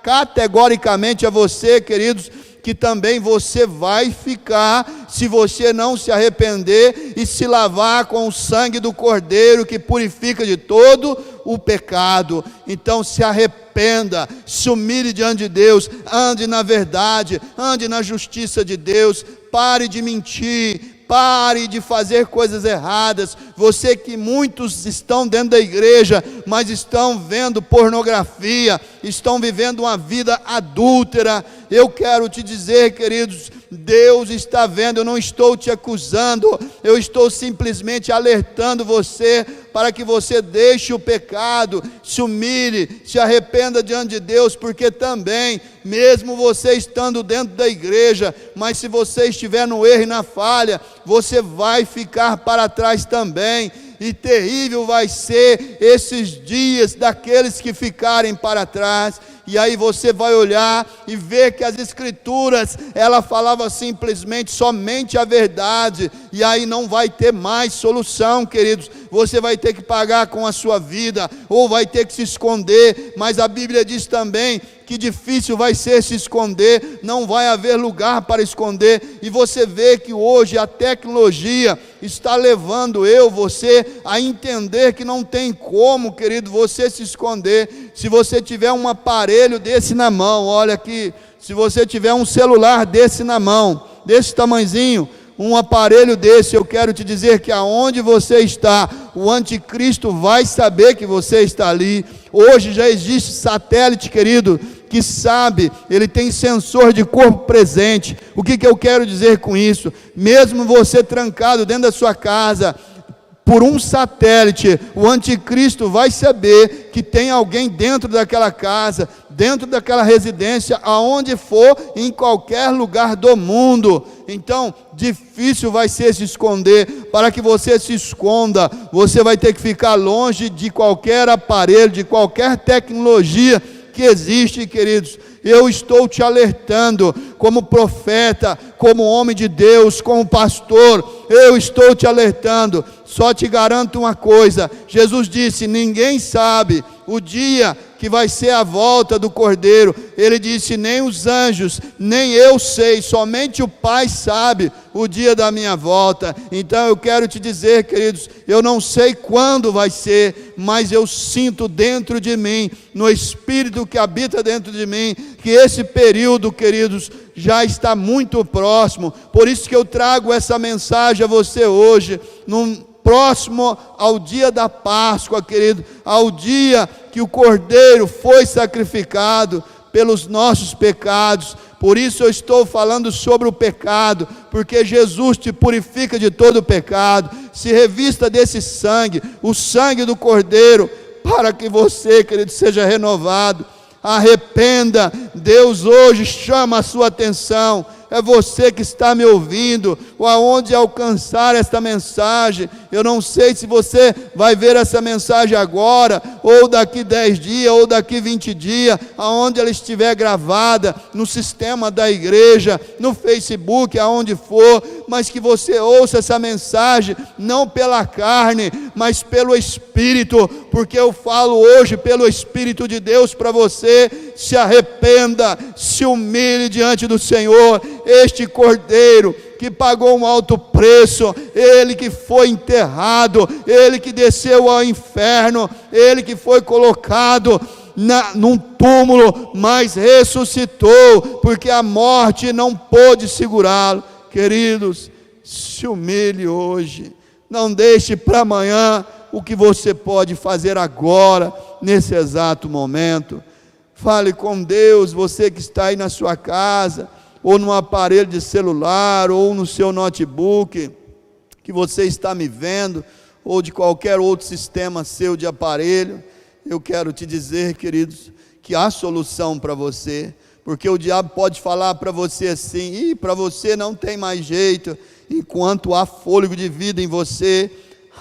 categoricamente a você, queridos, que também você vai ficar, se você não se arrepender e se lavar com o sangue do Cordeiro, que purifica de todo o pecado. Então se arrependa, se humilhe diante de Deus, ande na verdade, ande na justiça de Deus, pare de mentir, pare de fazer coisas erradas. Você que muitos estão dentro da igreja, mas estão vendo pornografia, estão vivendo uma vida adúltera, eu quero te dizer, queridos, Deus está vendo, eu não estou te acusando, eu estou simplesmente alertando você, para que você deixe o pecado, se humilhe, se arrependa diante de Deus, porque também, mesmo você estando dentro da igreja, mas se você estiver no erro e na falha, você vai ficar para trás também, e terrível vai ser esses dias daqueles que ficarem para trás. E aí você vai olhar e ver que as escrituras, ela falava simplesmente somente a verdade, e aí não vai ter mais solução, queridos. você vai ter que pagar com a sua vida, ou vai ter que se esconder, mas a Bíblia diz também que difícil vai ser se esconder, não vai haver lugar para esconder, e você vê que hoje a tecnologia está levando você a entender que não tem como, querido, você se esconder. Se você tiver um aparelho desse na mão, olha aqui, se você tiver um celular desse na mão, desse tamanhozinho, um aparelho desse, eu quero te dizer que aonde você está, o anticristo vai saber que você está ali. Hoje já existe satélite, querido, que sabe, ele tem sensor de corpo presente. O que eu quero dizer com isso? Mesmo você trancado dentro da sua casa, por um satélite, o anticristo vai saber que tem alguém dentro daquela casa, dentro daquela residência, aonde for, em qualquer lugar do mundo. Então, difícil vai ser se esconder. Para que você se esconda, você vai ter que ficar longe de qualquer aparelho, de qualquer tecnologia que existe, queridos. Eu estou te alertando, como profeta, como homem de Deus, como pastor, eu estou te alertando. Só te garanto uma coisa, Jesus disse, ninguém sabe o dia que vai ser a volta do Cordeiro. Ele disse, nem os anjos, nem eu sei, somente o Pai sabe o dia da minha volta. Então eu quero te dizer, queridos, eu não sei quando vai ser, mas eu sinto dentro de mim, no Espírito que habita dentro de mim, que esse período, queridos, já está muito próximo. Por isso que eu trago essa mensagem a você hoje, próximo ao dia da Páscoa, querido, ao dia que o Cordeiro foi sacrificado pelos nossos pecados. Por isso eu estou falando sobre o pecado, porque Jesus te purifica de todo o pecado. Se revista desse sangue, o sangue do Cordeiro, para que você, querido, seja renovado. Arrependa. Deus hoje chama a sua atenção. É você que está me ouvindo, ou aonde alcançar esta mensagem. Eu não sei se você vai ver essa mensagem agora, ou daqui 10 dias, ou daqui 20 dias, aonde ela estiver gravada, no sistema da igreja, no Facebook, aonde for, mas que você ouça essa mensagem, não pela carne, mas pelo Espírito, porque eu falo hoje pelo Espírito de Deus para você. Se arrependa, se humilhe diante do Senhor. Este Cordeiro que pagou um alto preço, ele que foi enterrado, ele que desceu ao inferno, ele que foi colocado num túmulo, mas ressuscitou, porque a morte não pôde segurá-lo. Queridos, se humilhe hoje, não deixe para amanhã o que você pode fazer agora, nesse exato momento. Fale com Deus, você que está aí na sua casa, ou no aparelho de celular, ou no seu notebook, que você está me vendo, ou de qualquer outro sistema seu de aparelho. Eu quero te dizer, queridos, que há solução para você, porque o diabo pode falar para você assim, para você não tem mais jeito. Enquanto há fôlego de vida em você,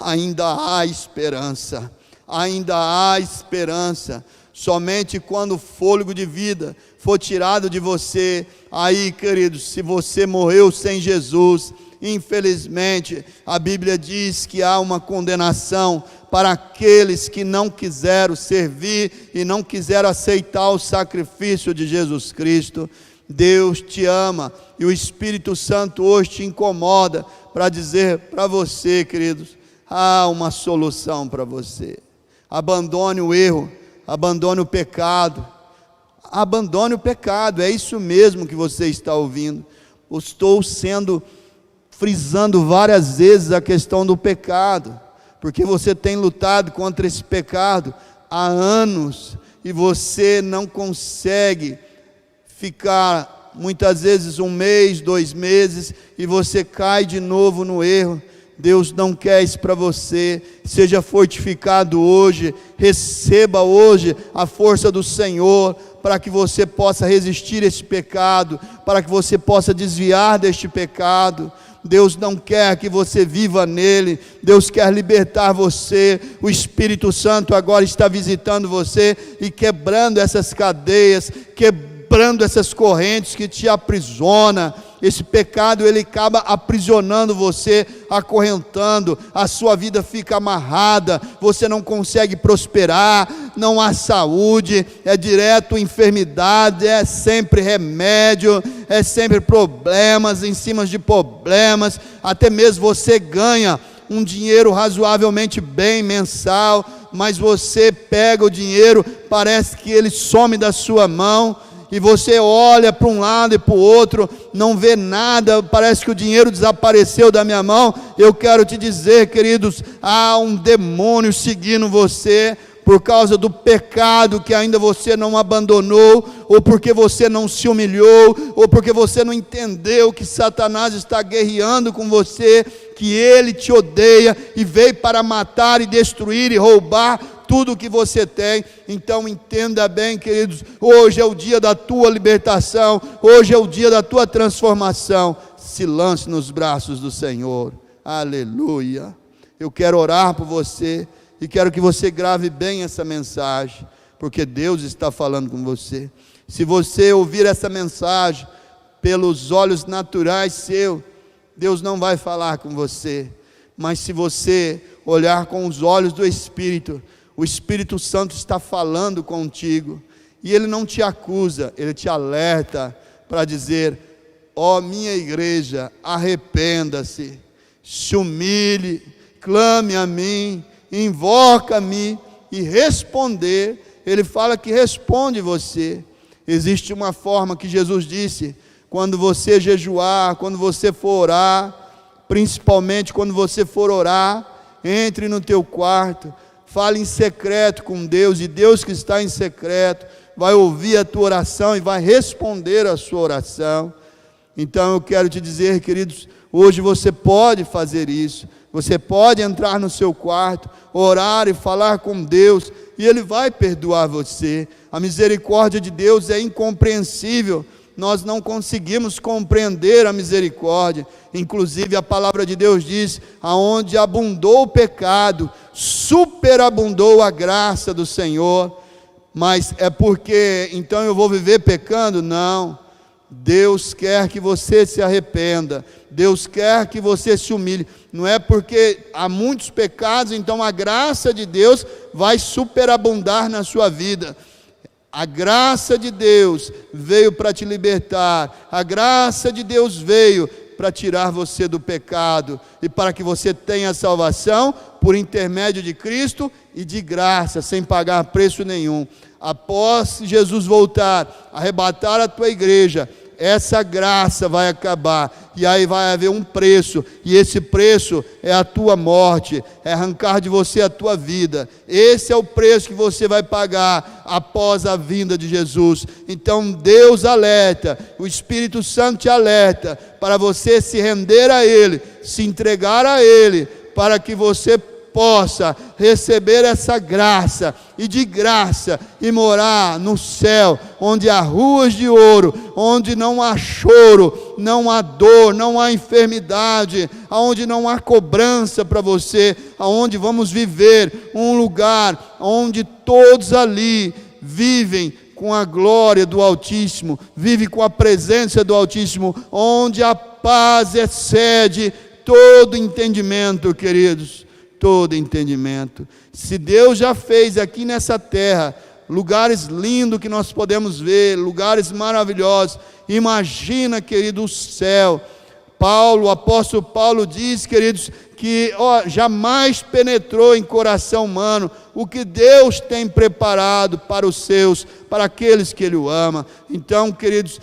ainda há esperança, ainda há esperança. Somente quando o fôlego de vida for tirado de você, aí, queridos, se você morreu sem Jesus, infelizmente, a Bíblia diz que há uma condenação para aqueles que não quiseram servir e não quiseram aceitar o sacrifício de Jesus Cristo. Deus te ama e o Espírito Santo hoje te incomoda para dizer para você, queridos, há uma solução para você. Abandone o erro, abandone o pecado, é isso mesmo que você está ouvindo. Estou frisando várias vezes a questão do pecado, porque você tem lutado contra esse pecado há anos, e você não consegue ficar, muitas vezes 1 mês, 2 meses, e você cai de novo no erro. Deus não quer isso para você. Seja fortificado hoje, receba hoje a força do Senhor, para que você possa resistir a esse pecado, para que você possa desviar deste pecado. Deus não quer que você viva nele, Deus quer libertar você. O Espírito Santo agora está visitando você e quebrando essas cadeias, quebrando quebrando essas correntes que te aprisiona. Esse pecado, ele acaba aprisionando você, acorrentando, a sua vida fica amarrada, você não consegue prosperar, não há saúde, é direto enfermidade, é sempre remédio, é sempre problemas em cima de problemas, até mesmo você ganha um dinheiro razoavelmente bem mensal, mas você pega o dinheiro, parece que ele some da sua mão, e você olha para um lado e para o outro, não vê nada, parece que o dinheiro desapareceu da minha mão. Eu quero te dizer, queridos, há um demônio seguindo você, por causa do pecado que ainda você não abandonou, ou porque você não se humilhou, ou porque você não entendeu que Satanás está guerreando com você, que ele te odeia e veio para matar e destruir e roubar tudo que você tem. Então entenda bem, queridos, hoje é o dia da tua libertação, hoje é o dia da tua transformação. Se lance nos braços do Senhor, aleluia. Eu quero orar por você, e quero que você grave bem essa mensagem, porque Deus está falando com você. Se você ouvir essa mensagem pelos olhos naturais seus, Deus não vai falar com você, mas se você olhar com os olhos do Espírito, o Espírito Santo está falando contigo, e Ele não te acusa, Ele te alerta para dizer: ó minha igreja, arrependa-se, se humilhe, clame a mim, invoca-me e responder. Ele fala que responde você. Existe uma forma que Jesus disse: quando você jejuar, quando você for orar, principalmente quando você for orar, entre no teu quarto, fale em secreto com Deus, e Deus que está em secreto vai ouvir a tua oração e vai responder a sua oração. Então eu quero te dizer, queridos, hoje você pode fazer isso. Você pode entrar no seu quarto, orar e falar com Deus, e Ele vai perdoar você. A misericórdia de Deus é incompreensível, nós não conseguimos compreender a misericórdia. Inclusive a palavra de Deus diz: aonde abundou o pecado, superabundou a graça do Senhor. Mas é porque então eu vou viver pecando? Não. Deus quer que você se arrependa, Deus quer que você se humilhe. Não é porque há muitos pecados, então a graça de Deus vai superabundar na sua vida. A graça de Deus veio para te libertar, a graça de Deus veio para tirar você do pecado, e para que você tenha salvação por intermédio de Cristo, e de graça, sem pagar preço nenhum. Após Jesus voltar, arrebatar a tua igreja, essa graça vai acabar, e aí vai haver um preço, e esse preço é a tua morte, é arrancar de você a tua vida. Esse é o preço que você vai pagar após a vinda de Jesus. Então Deus alerta, o Espírito Santo te alerta, para você se render a Ele, se entregar a Ele, para que você possa receber essa graça, e de graça, e morar no céu, onde há ruas de ouro, onde não há choro, não há dor, não há enfermidade, aonde não há cobrança para você, aonde vamos viver um lugar onde todos ali vivem com a glória do Altíssimo, vivem com a presença do Altíssimo, onde a paz excede todo entendimento, queridos. Todo entendimento. Se Deus já fez aqui nessa terra lugares lindos que nós podemos ver, lugares maravilhosos, imagina, querido, o céu. O apóstolo Paulo diz, queridos, que jamais penetrou em coração humano o que Deus tem preparado para os seus, para aqueles que Ele o ama. Então, queridos,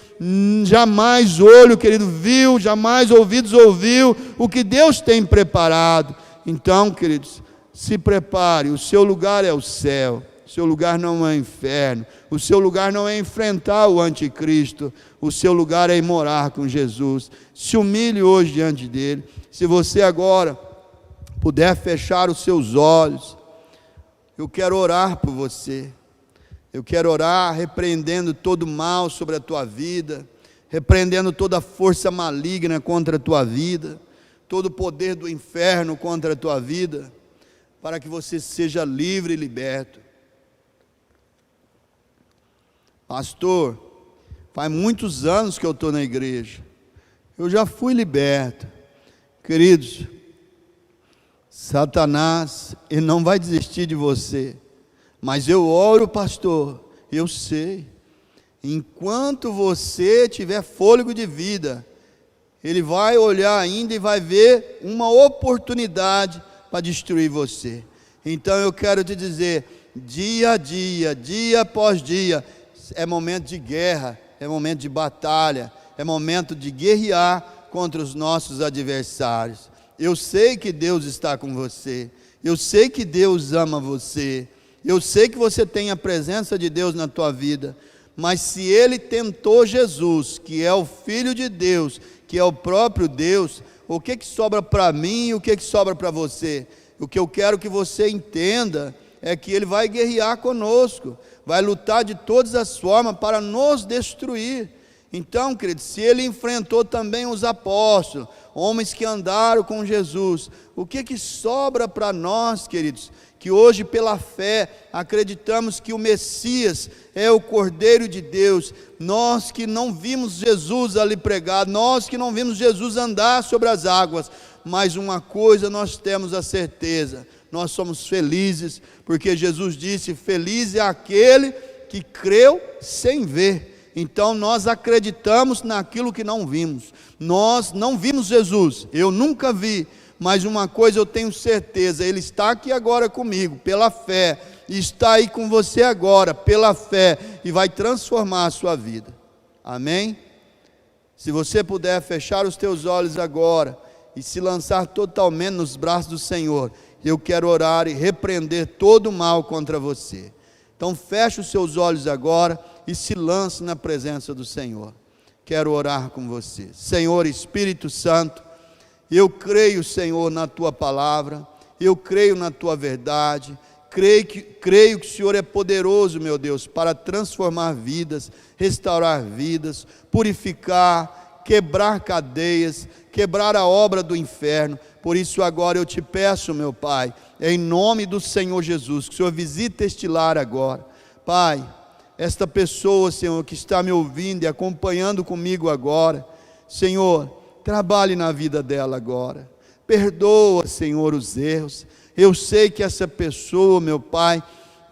jamais olho, querido, viu, jamais ouvidos ouviu o que Deus tem preparado. Então, queridos, se prepare, o seu lugar é o céu, o seu lugar não é o inferno, o seu lugar não é enfrentar o anticristo, o seu lugar é ir morar com Jesus. Se humilhe hoje diante dele. Se você agora puder fechar os seus olhos, eu quero orar por você, eu quero orar repreendendo todo mal sobre a tua vida, repreendendo toda força maligna contra a tua vida, todo o poder do inferno contra a tua vida, para que você seja livre e liberto. Pastor, Faz muitos anos que eu estou na igreja. Eu já fui liberto. Queridos, Satanás, ele não vai desistir de você. Mas eu oro, pastor, eu sei. Enquanto você tiver fôlego de vida, ele vai olhar ainda e vai ver uma oportunidade para destruir você. Então eu quero te dizer, dia a dia, dia após dia, é momento de guerra, é momento de batalha, é momento de guerrear contra os nossos adversários. Eu sei que Deus está com você, eu sei que Deus ama você, eu sei que você tem a presença de Deus na tua vida, mas se Ele tentou Jesus, que é o Filho de Deus, que é o próprio Deus, o que sobra para mim e o que sobra para você? O que eu quero que você entenda é que Ele vai guerrear conosco, vai lutar de todas as formas para nos destruir. Então, queridos, se Ele enfrentou também os apóstolos, homens que andaram com Jesus, o que sobra para nós, queridos, que hoje pela fé acreditamos que o Messias é o Cordeiro de Deus, nós que não vimos Jesus ali pregado, nós que não vimos Jesus andar sobre as águas, mas uma coisa nós temos a certeza, nós somos felizes, porque Jesus disse, feliz é aquele que creu sem ver. Então nós acreditamos naquilo que não vimos, nós não vimos Jesus, eu nunca vi, mas uma coisa eu tenho certeza, Ele está aqui agora comigo, pela fé, e está aí com você agora, pela fé, e vai transformar a sua vida, amém? Se você puder fechar os teus olhos agora, e se lançar totalmente nos braços do Senhor, eu quero orar e repreender todo o mal contra você. Então feche os seus olhos agora, e se lance na presença do Senhor. Quero orar com você. Senhor Espírito Santo, eu creio, Senhor, na Tua palavra, eu creio na Tua verdade, creio que o Senhor é poderoso, meu Deus, para transformar vidas, restaurar vidas, purificar, quebrar cadeias, quebrar a obra do inferno. Por isso agora eu te peço, meu Pai, em nome do Senhor Jesus, que o Senhor visite este lar agora. Pai, esta pessoa, Senhor, que está me ouvindo e acompanhando comigo agora, Senhor, trabalhe na vida dela agora, perdoa, Senhor, os erros. Eu sei que essa pessoa, meu Pai,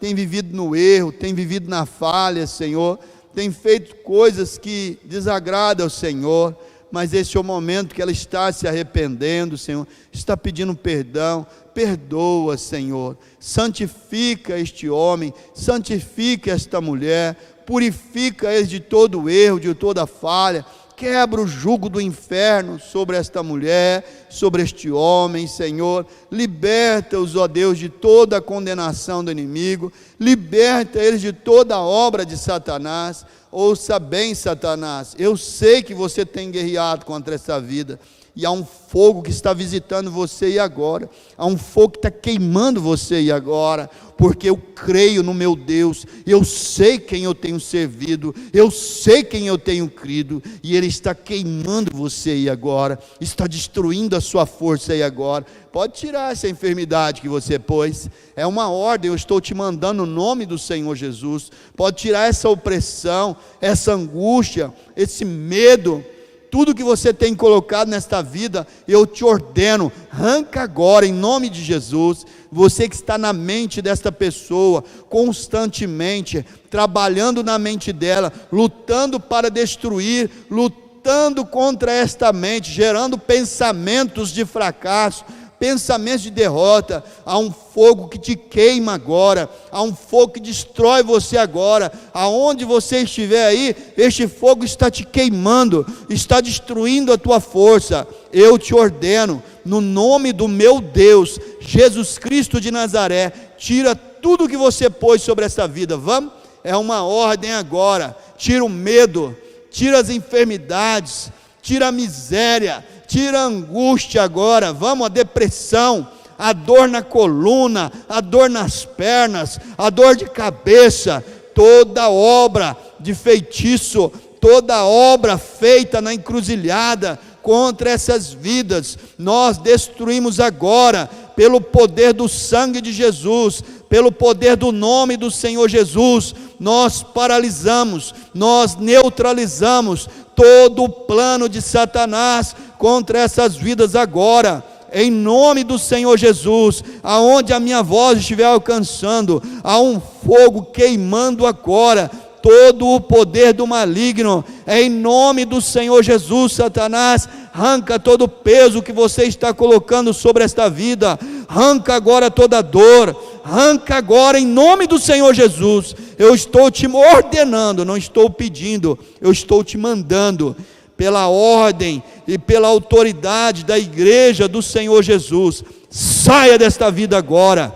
tem vivido no erro, tem vivido na falha, Senhor, tem feito coisas que desagradam ao Senhor, mas esse é o momento que ela está se arrependendo, Senhor, está pedindo perdão. Perdoa, Senhor, santifica este homem, santifica esta mulher, purifica eles de todo erro, de toda falha, quebra o jugo do inferno sobre esta mulher, sobre este homem, Senhor, liberta-os, ó Deus, de toda a condenação do inimigo, liberta eles de toda a obra de Satanás. Ouça bem, Satanás, eu sei que você tem guerreado contra essa vida, e há um fogo que está visitando você e agora, há um fogo que está queimando você e agora, porque eu creio no meu Deus, eu sei quem eu tenho servido, eu sei quem eu tenho crido, e Ele está queimando você e agora, está destruindo a sua força e agora. Pode tirar essa enfermidade que você pôs, é uma ordem, eu estou te mandando no nome do Senhor Jesus. Pode tirar essa opressão, essa angústia, esse medo, tudo que você tem colocado nesta vida, eu te ordeno, arranca agora em nome de Jesus. Você que está na mente desta pessoa, constantemente, trabalhando na mente dela, lutando para destruir, lutando contra esta mente, gerando pensamentos de fracasso, pensamentos de derrota. Há um fogo que te queima agora, há um fogo que destrói você agora, aonde você estiver aí, este fogo está te queimando, está destruindo a tua força. Eu te ordeno, no nome do meu Deus, Jesus Cristo de Nazaré, tira tudo que você pôs sobre essa vida. Vamos? É uma ordem agora. Tira o medo, tira as enfermidades, tira a miséria, tira a angústia agora. Vamos, a depressão, a dor na coluna, a dor nas pernas, a dor de cabeça, toda obra de feitiço, toda obra feita na encruzilhada contra essas vidas, nós destruímos agora, pelo poder do sangue de Jesus, pelo poder do nome do Senhor Jesus. nós paralisamos, nós neutralizamos todo o plano de Satanás contra essas vidas agora. Em nome do Senhor Jesus, aonde a minha voz estiver alcançando, há um fogo queimando agora todo o poder do maligno. Em nome do Senhor Jesus, Satanás, arranca todo o peso que você está colocando sobre esta vida, arranca agora toda dor, arranca agora em nome do Senhor Jesus. Eu estou te ordenando, não estou pedindo, eu estou te mandando, pela ordem e pela autoridade da igreja do Senhor Jesus, saia desta vida agora,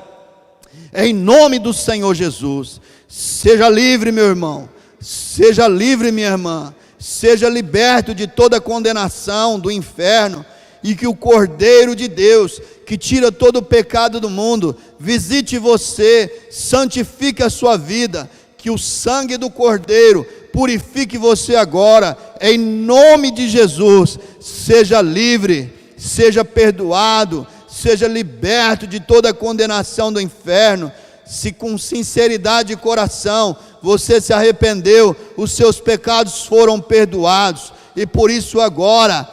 em nome do Senhor Jesus. Seja livre, meu irmão, seja livre, minha irmã, seja liberto de toda condenação do inferno, e que o Cordeiro de Deus, que tira todo o pecado do mundo, visite você, santifique a sua vida, que o sangue do Cordeiro purifique você agora, em nome de Jesus. Seja livre, seja perdoado, seja liberto de toda condenação do inferno. Se com sinceridade de coração você se arrependeu, os seus pecados foram perdoados, e por isso agora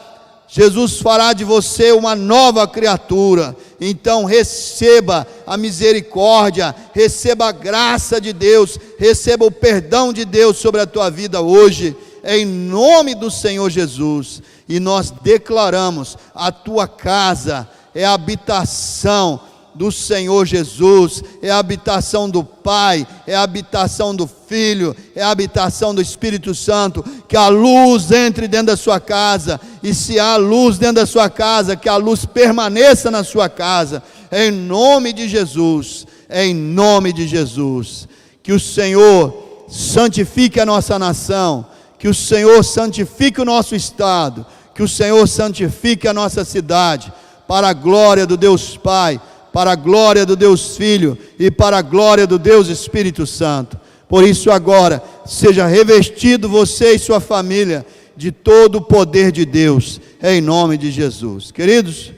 Jesus fará de você uma nova criatura. Então receba a misericórdia, receba a graça de Deus, receba o perdão de Deus sobre a tua vida hoje, em nome do Senhor Jesus. E nós declaramos: a tua casa é a habitação do Senhor Jesus, é a habitação do Pai, é a habitação do Filho, é a habitação do Espírito Santo. Que a luz entre dentro da sua casa, e se há luz dentro da sua casa, que a luz permaneça na sua casa, em nome de Jesus, em nome de Jesus. Que o Senhor santifique a nossa nação, que o Senhor santifique o nosso estado, que o Senhor santifique a nossa cidade, para a glória do Deus Pai, para a glória do Deus Filho e para a glória do Deus Espírito Santo. Por isso agora, seja revestido você e sua família de todo o poder de Deus, em nome de Jesus. Queridos,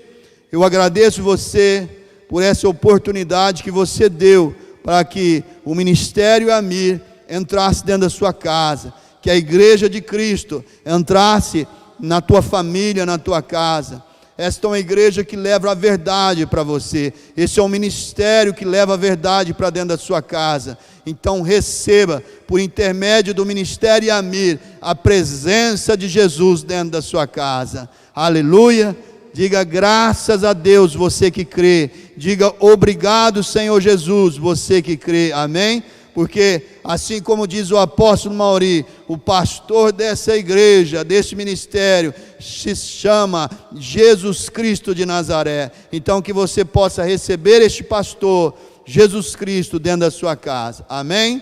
eu agradeço você por essa oportunidade que você deu, para que o Ministério Amir entrasse dentro da sua casa, que a Igreja de Cristo entrasse na tua família, na tua casa. Esta é uma igreja que leva a verdade para você. Esse é um ministério que leva a verdade para dentro da sua casa. Então receba, por intermédio do Ministério Amir, a presença de Jesus dentro da sua casa. Aleluia! Diga graças a Deus, você que crê. Diga obrigado, Senhor Jesus, você que crê. Amém? Porque assim como diz o apóstolo Mauri, o pastor dessa igreja, desse ministério, se chama Jesus Cristo de Nazaré. Então que você possa receber este pastor, Jesus Cristo, dentro da sua casa. Amém?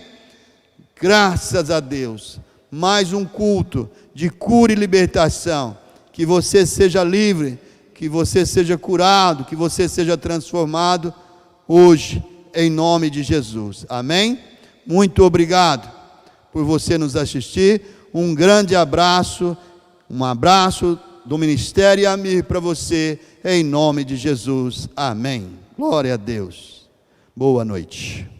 Graças a Deus. Mais um culto de cura e libertação. Que você seja livre, que você seja curado, que você seja transformado hoje, em nome de Jesus. Amém? Muito obrigado por você nos assistir. Um grande abraço, um abraço do Ministério Amir para você, em nome de Jesus. Amém. Glória a Deus. Boa noite.